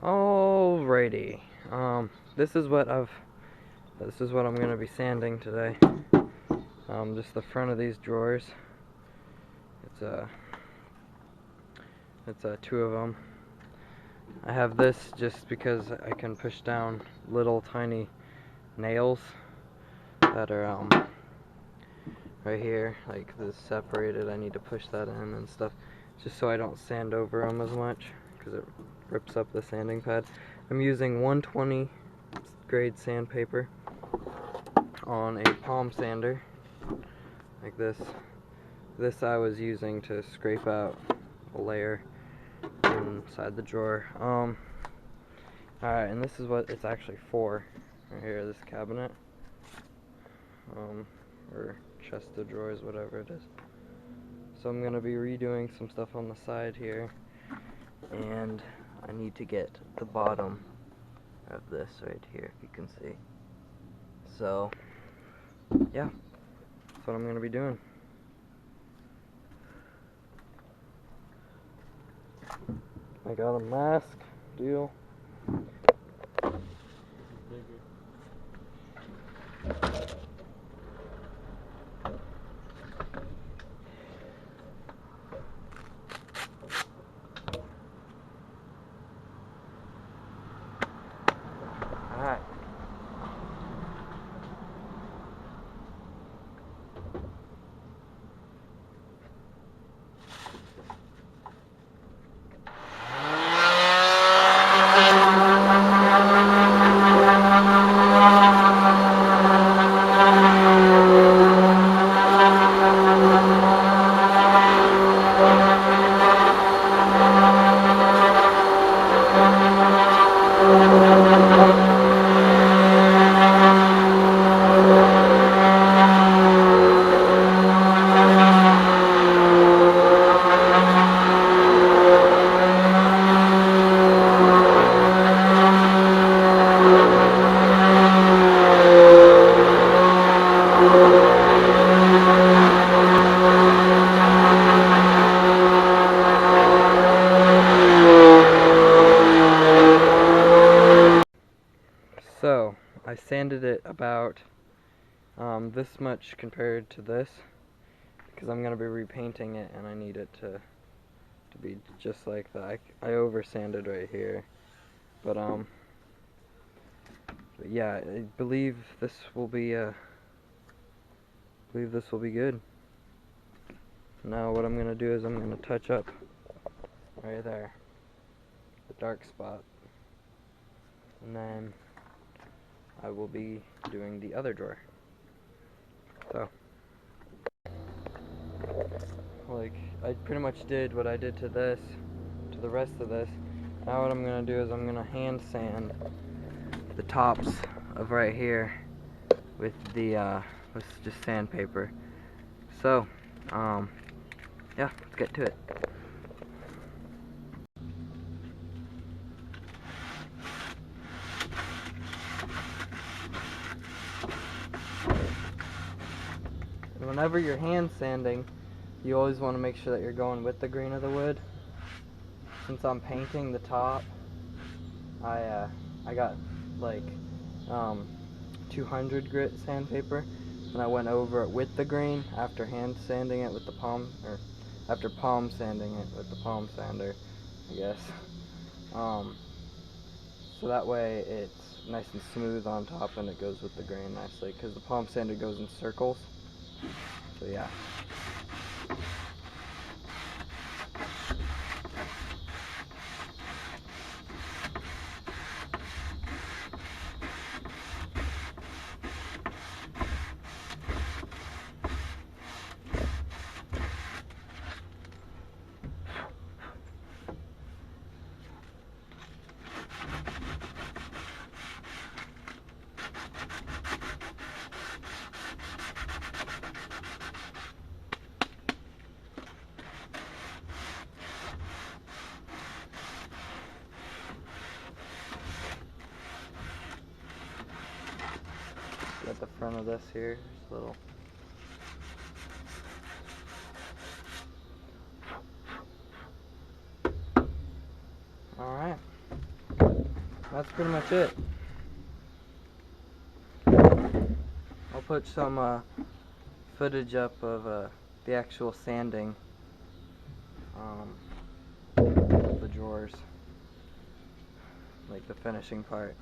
Alrighty. This is what I'm gonna be sanding today. Just the front of these drawers. It's two of them. I have this just because I can push down little tiny nails that are right here, like this separated. I need to push that in and stuff, just so I don't sand over them as much, because it rips up the sanding pad. I'm using 120 grade sandpaper on a palm sander, like this. This I was using to scrape out a layer inside the drawer. Alright, and this is what it's actually for, right here, this cabinet, or chest of drawers, whatever it is. So I'm gonna be redoing some stuff on the side here, and I need to get the bottom of this right here, if you can see. So yeah, that's what I'm gonna be doing. I got a mask deal. Alright. So, I sanded it about this much compared to this, because I'm going to be repainting it and I need it to be just like that. I over sanded right here, but yeah, I believe this will be good. Now what I'm going to do is I'm going to touch up right there, the dark spot, and then I will be doing the other drawer. So, like, I pretty much did what I did to this, to the rest of this. Now what I'm going to do is I'm going to hand sand the tops of right here with the, with just sandpaper. So, yeah, let's get to it. Whenever you're hand sanding, you always want to make sure that you're going with the grain of the wood. Since I'm painting the top, I got like 200 grit sandpaper, and I went over it with the grain after hand sanding it with the palm, or after palm sanding it with the palm sander, I guess. So that way it's nice and smooth on top and it goes with the grain nicely, because the palm sander goes in circles. So yeah. At the front of this here, just a little. Alright. that's pretty much it. I'll put some footage up of the actual sanding of the drawers, like the finishing part.